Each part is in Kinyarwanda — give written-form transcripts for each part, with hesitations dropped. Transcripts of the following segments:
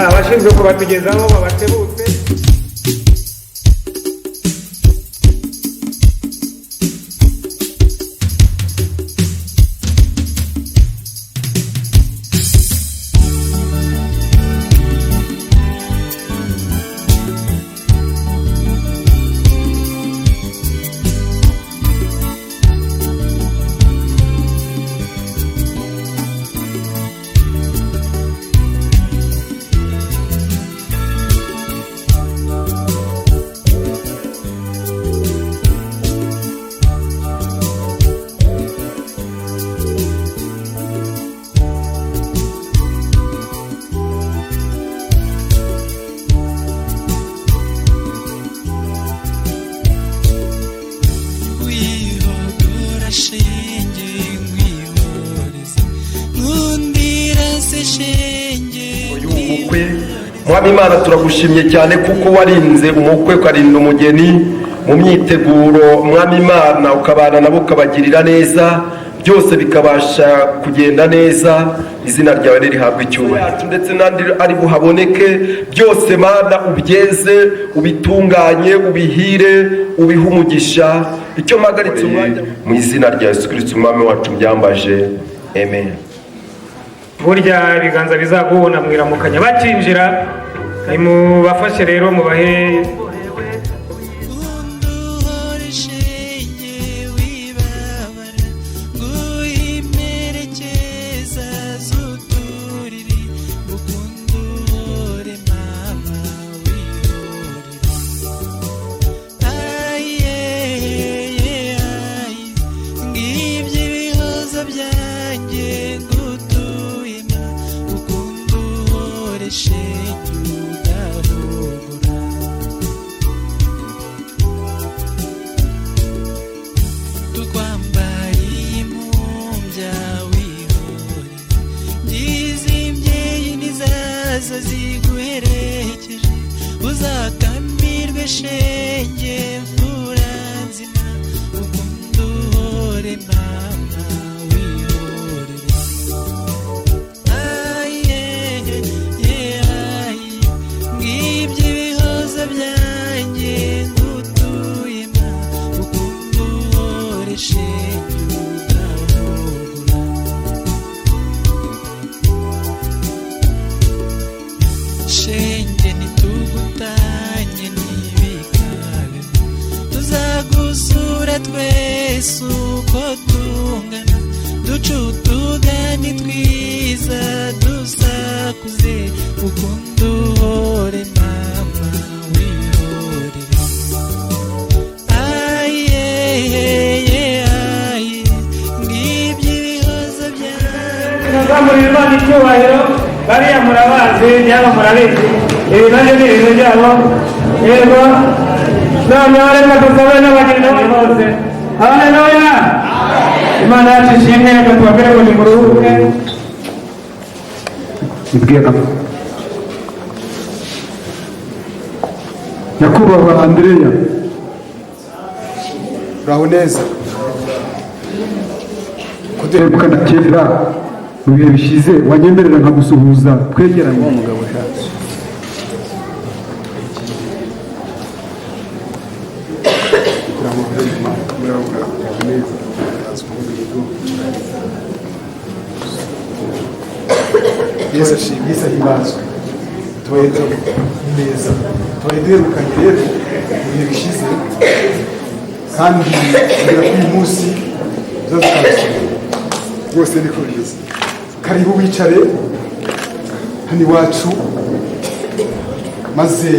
abashinzwe kubatugezaho babatebutse. Mwami Imana turagushimye cyane kuko warinze umukwe ukarinda umugeni mu myiteguro. Mwami Imana ukabana nabo ukabagirira neza, byose bikabasha kugenda neza. Izina ryawe ririhabwa icyubahiro ndetse n'andi ari buhaboneke byose. Mana ubyeze, ubitunganye, ubihire, ubihe umugisha. Icyo mpagaritse umwanya mu izina rya Yesu Kristo umwami wacu byambaje, amen. Burya ibiganza bizagubona mwiramukanya bakinjira, nimubafashe rero mubahe bariya murabazi byaba murabizi ibibazo n'ibintu byabo. Yego noneho reka dusabe n'abagenda bose. Haleluya, Imana yacu ishimwe. Reka tubabwire ngo nimuruhuke. Nyakubahwa Andrea, uraho neza? Kuderebukana kera mu bihe bishize wanyemerera nkagusuhuza twegeranye. Umugabo ushatse Yesu ashimwe, Yesu ahimbazwe. Tubayeho neza, tubayeherukanye rero mu bihe bishize, kandi kugera kuri uyu munsi tuzadukanguka rwose. Niko bimeze. Karibu wicare hano iwacu, maze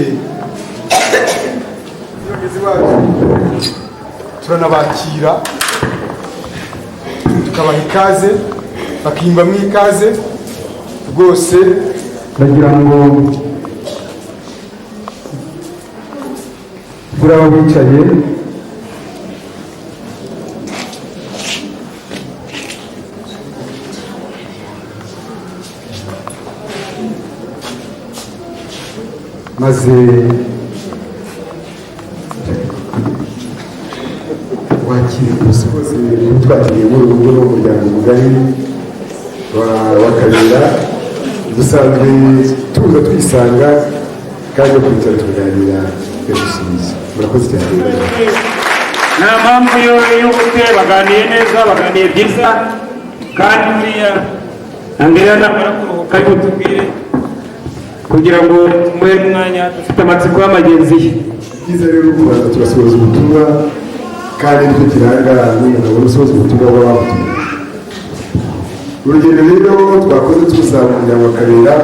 umuyobozi wacu turanabakira tukabaha ikaze, bakiyumva mu ikaze rwose. Ndagira ngo uraba wicaye maze wakire umusozi twakiriye muri urugo rw'umuryango mugari wa Kabera. Dusanzwe tuza twise kudusanga kandi no kwicara tukaganira tukadusubiza. Murakoze cyane. nta mpamvu y'ubute baganiye neza, baganiye byiza, kandi buriya Andrea namara kuruhuka ariko tubwire kugira ngo tumuhe umwanya dufite amatsiko y'amagenzi ye. Byiza rero kubanza turasohoza ubutumwa kandi nicyo kiranga n'umugabo usohoza ubutumwa bw'ababutumwa. Urugendo rero twakoze tuzaba umuryango wa Kabera,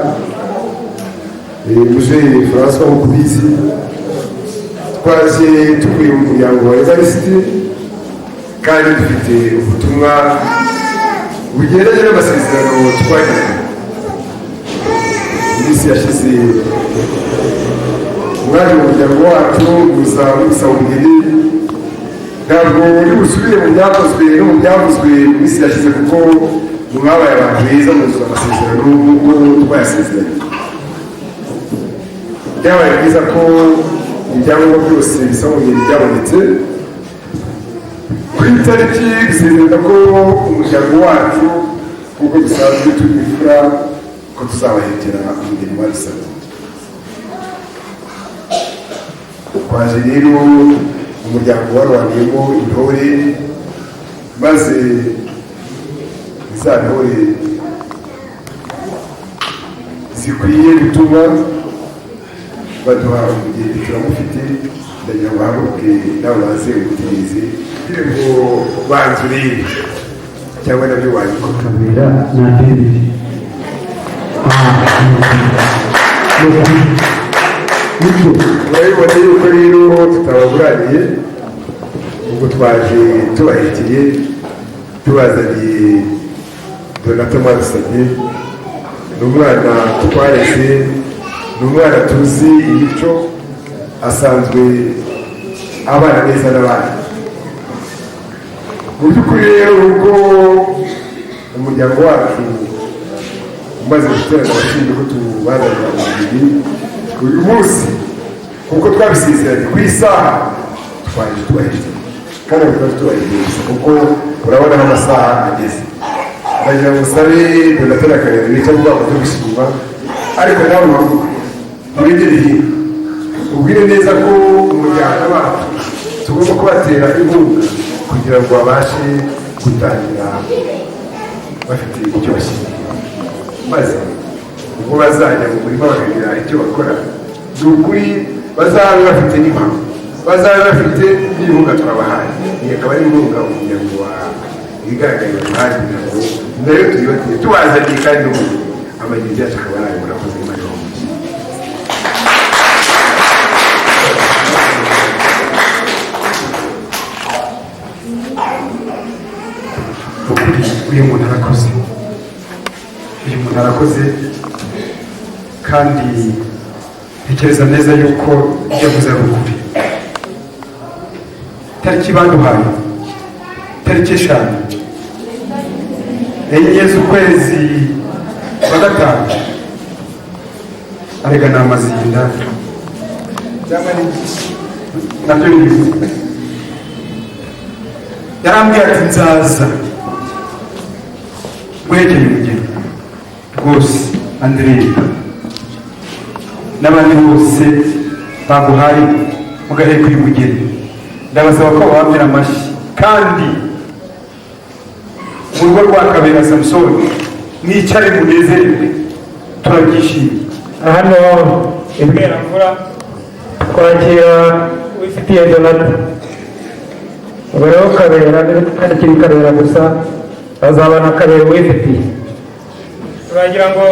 Muje François Mukubizi, twaje tuvuye mu muryango wa Evariste kandi dufite ubutumwa bugendanye n'amasezerano twagiranye. Iminsi yashize umwanya mu muryango wacu gusa w'ibisaba umugeni, ntabwo uri busubire mu byakozwe no mu byavuzwe mu minsi yashize kuko mwabaye abantu beza muzuza amasezerano nk'uko twayasezeranye. Byabaye byiza ko ibyangombwa byose bisaba umugeni byabonetse. Kuri tariki dusezerana ko umuryango wacu nk'uko dusanzwe tubifura ko tuzabahekera umugeni wadusabye. Twaje rero umuryango warwaniyemo intore, maze za ntore zikwiye gutuma baduha umugeni turamufite. Ndagira ngo haguruke nawe baze ubutirize kugira ngo banzure cyangwa nabyo wabikora. Kabera na David. Urabibona yuko rero tutababuraniye, ubwo twaje tubahekeye tubazaniye Donata Mwadusabye. Ni umwana twareze, ni umwana tuzi imico, asanzwe abana neza n'abandi. Mu by'ukuri rero ubwo umuryango wacu umaze guterana abashinzwe ko tubazanira umubiri uyu munsi kuko twabisezeranye ku isaha twaje tubahiriza kandi tukaba tubahiriza gusa kuko urabona aho amasaha ageze. Ndagira ngo usabe Donatella Karere nicyo rwabo cyo gushima, ariko nawe uhaguruke urengere hino ubwire neza ko umuryango wacu tugomba kubatera inkunga kugira ngo babashe gutangira bafite icyo bashyira, maze ubwo bazajya mu murima bakagira icyo bakora ni ukuri bazabe bafite n'impamvu, bazabe bafite n'inkunga twabahaye. Iyi akaba ari inkunga umuryango wa igaragaye bahaye kugira ngo nayo tuyibatiye tubazaniye kandi n'ubu amagenzi yacu akaba ari ayo. Murakoze Imana ibahe. Uyu muntu arakoze, uyu muntu arakoze kandi ntekereza neza yuko ibyo avuze ari ukuri. Tariki baduhaye tariki 5 enye z'ukwezi kwa gatanu, arega ni amazinda cyangwa nabyo ni bivuga. Yarambwiye ati nzaza mwegeye umugeni rwose. Andrea n'abandi bose baguhaye mugaheka uyu mugeni, ndabasaba ko wabwira amashyi kandi mu rugo rwa Kabera Samson mwicare munezerwe, turabyishimiye. hano Imberamvura twakira wifitiye Donata. Ubwo rero Kabera kandi kiri Kabera gusa, bazabana Kabera wifitiye. Turagira ngo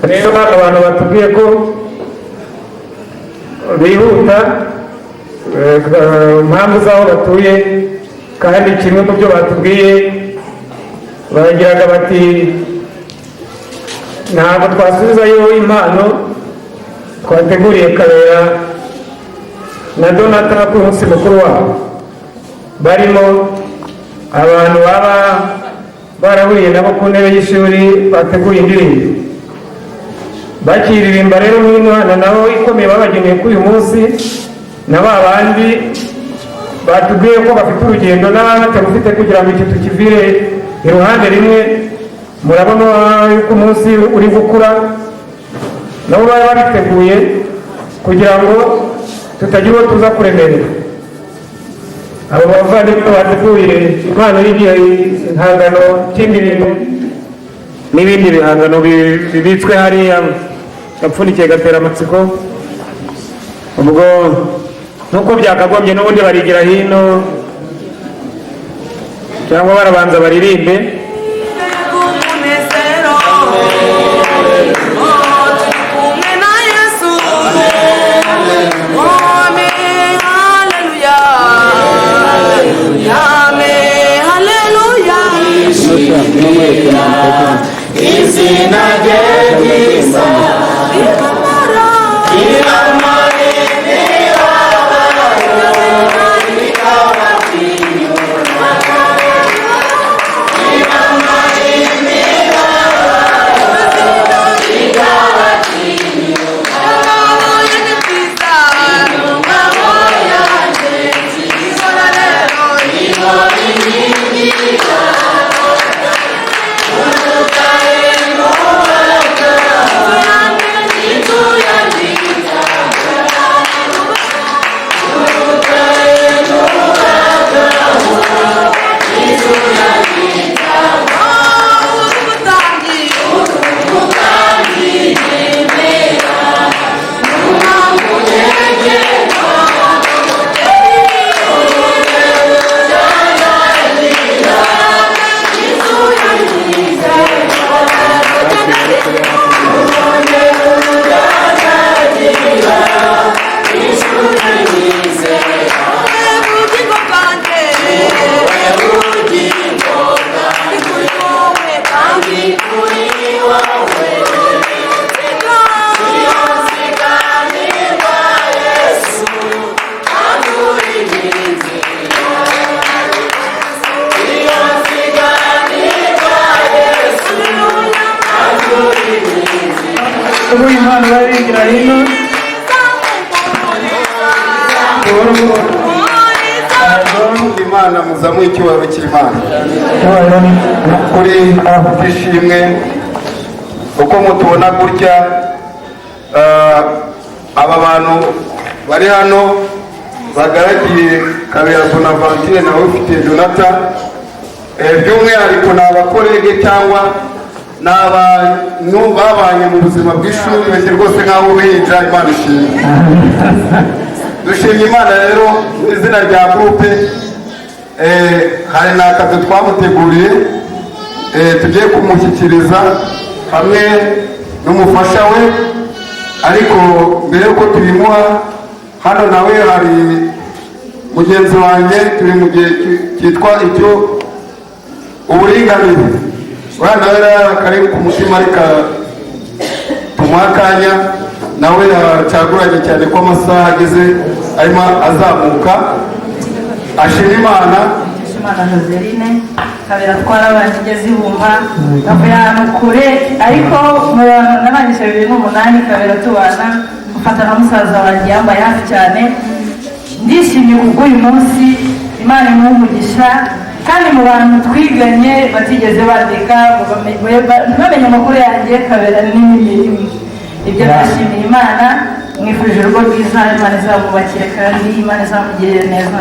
rero abantu batubwiye ko bihuta impamvu z'aho batuye, kandi kimwe mu byo batubwiye baragiraga bati ntabwo twasubizayo impano twateguriye Kabera na Donata ku munsi mukuru wabo, barimo abantu baba barahuriye nabo ku ntebe y'ishuri bateguye indirimbo bakiririmba. Rero n'umwana nabo ikomeye babageneye kuri uyu munsi, na ba bandi batubwiye ko bafite urugendo n'abatarufite kugira ngo iki tukivire iruhande rimwe. Murabona yuko umunsi uri gukura, nabo bari babiteguye kugira ngo tutagira uwo tuza kuremerera. Abo bavandimwe bateguye impano y'igihangano cy'indirimbo n'ibindi bihangano bibitswe hariya gapfundikiye gatera amatsiko. Ubwo nk'uko byakagombye n'ubundi barigira hino cyangwa barabanza baririmbe. Imana muzamuye icyubahiro cy'Imana kuri ishimwe uko mutubona gutya. Aba bantu bari hano bagaragiye Kabera Bonaventure nawe ufite Jonathan, by'umwihariko ni abakorege cyangwa ni abantu babanye mu buzima bw'ishuri bese rwose nk'aho bihinja. Imana ishimwe. Dushimye Imana rero mu izina rya groupe. Hari n'akazi twamuteguriye tugiye kumushyikiriza hamwe n'umufasha we, ariko mbere yuko tubimuha hano nawe hari mugenzi wanjye turi mu gihe cyitwa icyo uburinganire. Uriya nawe rero kari ku mutima ariko tumuha akanya nawe yacaguranye cyane ko amasaha ageze arimo azamuka. Ashima Imana. Joseline Kabera twarabanje igeze ibumba bavuye ahantu kure, ariko mu bantu nabanyisha 2008 Kabera tubana gufata na musaza wanjye yambaye hafi cyane. Ndishimye kubw'uyu munsi, Imana imuha umugisha, kandi mu bantu twiganye batigeze bandika ntibamenye amakuru yanjye Kabera n'imwe. Ibyo ndashimiye Imana, mwifurije urugo rwiza, Imana izamubakire kandi Imana izamugirire neza.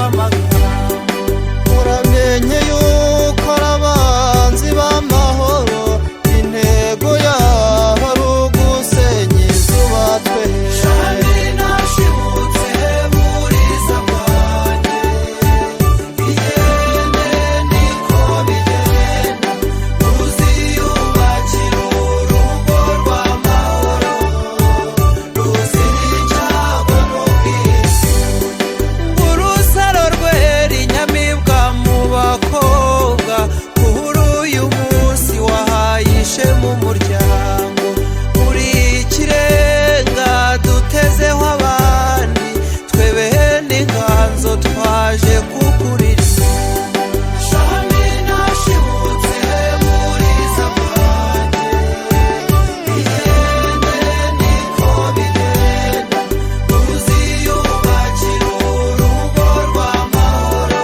rw'amagambo uramenye yuko ari abanzi b'amahoro intego yabo ari ugusenya izuba twese nashibutse buriza bwanjye igende niko bigenda ruziyubakira urugo rw'amahoro ruziricagwa n'ubwisi urusaro rwera inyamibwa mu bakobwa kuri uyu munsi wahaye ishema umuryango uri ikirenga dutezeho abandi twe bene inganzo twaje kukuririmba shami nashibutse buriza bwanjye igende niko bigenda ruziyubakira urugo rw'amahoro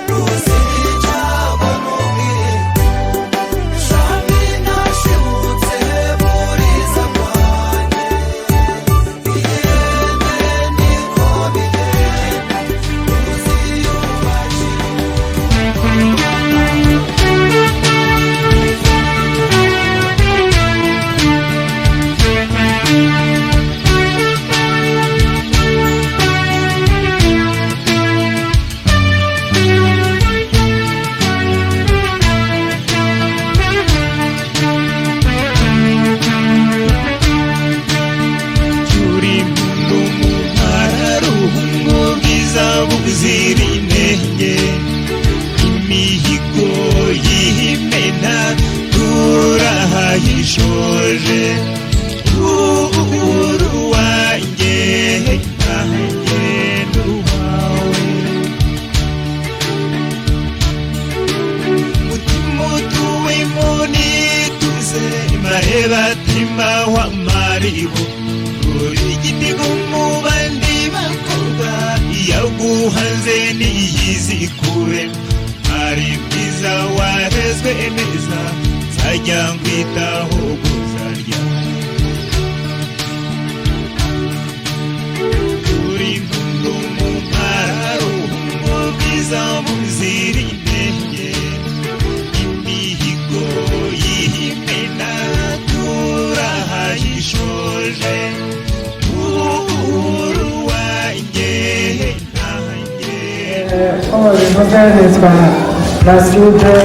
ruziricagwa n'ubwiyunge shami nashibutse buriza bwanjye igende niko bigenda turi mu mararuhungo bwiza buzira inenge imihigo y'imena turahayishoje uhuru wanjye nanjye n'uwawe mutima utuwemo nituze mahebatima w'amaribo uri igitego mu bandi bakobwa yaguhanze niyizi kure ari bwiza warezwe neza nzajya nkwitaho guzarya uri mpundu mu mararuhungo bwiza buzira inenge imihigo y'imena turahayishoje uhuru wanjye nanjye Como bivuga nitwa Placide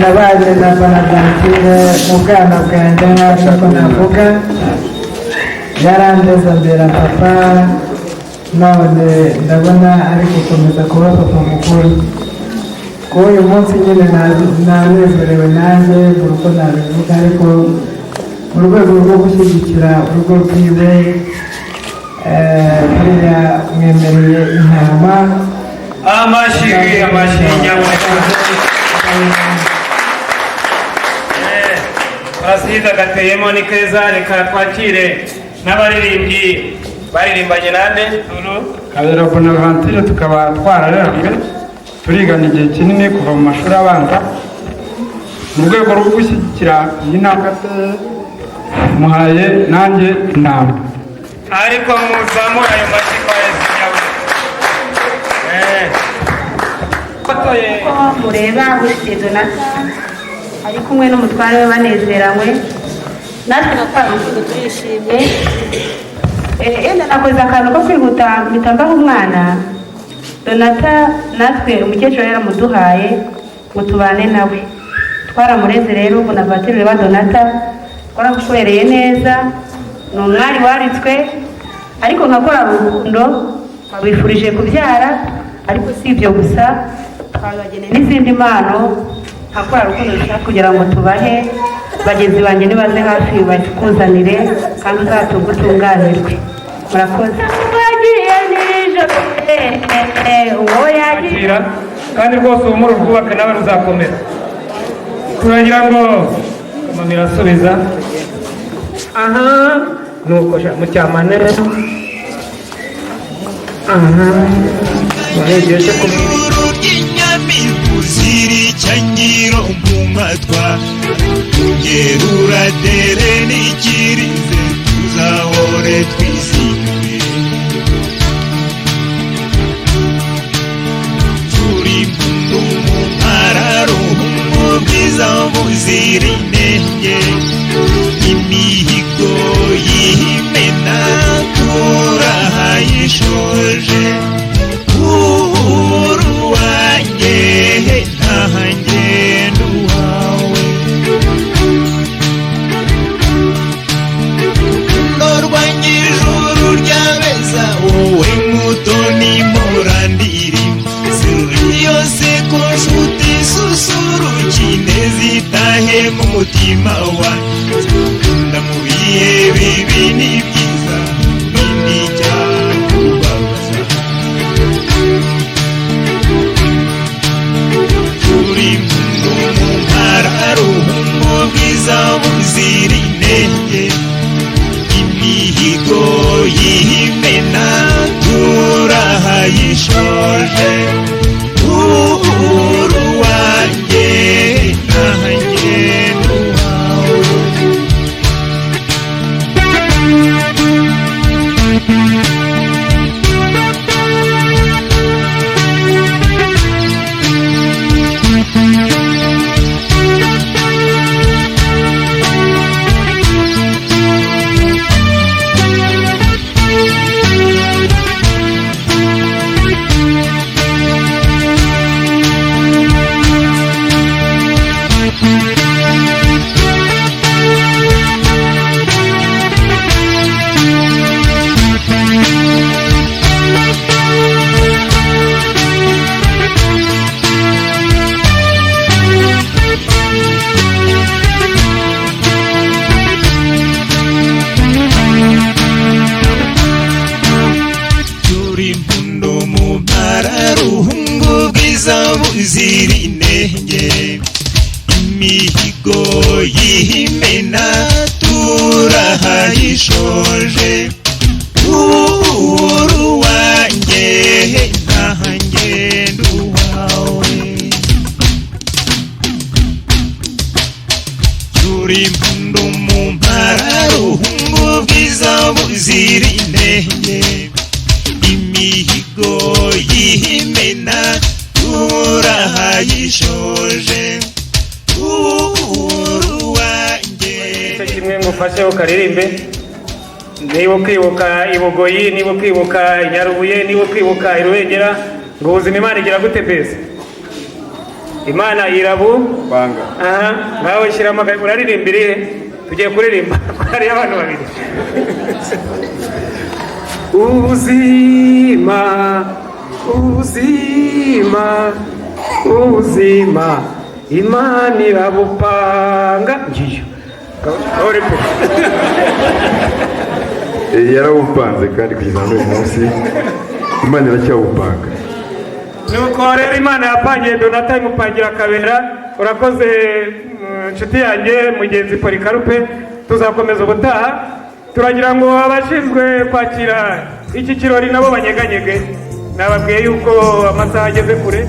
nabanye na Bonaventure mu bwana bwanjye nk'uko navuga yarandeze mbere papa none ndabona ari gukomeza kuba papa mukuru kuri uyu munsi nyine nanezerewe nanjye mu rugo nabivuga ariko mu rwego rwo gushyigikira urugo rwiwe buriya mwemereye intama amashyi nyamuneka Placide agateyemo ni keza reka twakire n'abaririmbyi baririmbanye nande Kabera Bonaventure tukaba twarareranywe turigana igihe kinini kuva mu mashuri abanza mu rwego rwo gushyigikira iyi ntambwe muhaye nanjye inama ariko muzamura ayo mashyi kwa Yesu nyawe ko mureba witwa Donata ari kumwe n'umutware we banezeranywe natwe natwara umuvugo turishimye yenda nakoze akantu ko kwihuta mpita mbaho umwana Donata natwe umukecuru yaramuduhaye ngo tubane nawe twaramureze rero ubu navatire ba Donata twaramukorereye neza ni umwari waritswe ariko nkakora urukundo babifurije kubyara ariko si ibyo gusa twabageneye n'izindi mpano nkakora urukundo rushaka kugira ngo tubahe bagenzi banjye nibaze hafi bakuzanire kandi uzatunga utunganirwe murakoze wagiye nijoro uwo yagiye kandi rwose ubumuru rwubaka nawe ruzakomera turagira ngo mama irasubiza aha nuko mu cyamane aha waregeye cyo uru ry'inyamibu ziri cyangiro mu matwa tugeruradere n'ikirize tuzahore twizihiwe mu mutima wanjye ukunda mu bihe bibi n'ibyiza n'indi cyakubabaza turi mu mpararuhumbu bwiza buzira inenge imihigo y'imena turahayishoje uhuru wanjye nanjye n'uwawe buzira inenge imihigo y'imena turahayishoje uhuru wanjye nanjye n'uwawe turi impundu mu mpararuhumbu bwiza buzira inenge imihigo y'imena turahayishoje uhuru wanjye kimwe ngufashe ukaririmbe niba ukibuka ibugoyi niba ukibuka inyarubuye niba ukibuka irubengera ngo ubuzima imana igira gute mbese imana irabupanga aha ngaho shyiramo uraririmba irihe tugiye kuririmba hariyo abantu babiri ubuzima ubuzima ubuzima imana irabupanga ngiyo yarawupanze kandi kugeza n'uyu munsi imana iracyawupanga nuko rero imana yapangiye donata imupangira akabera urakoze inshuti yanjye mugenzi Polikarupe tuzakomeza ubutaha turagira ngo abashinzwe kwakira iki kirori nabo banyeganyege nababwiye yuko amasaha ageze kure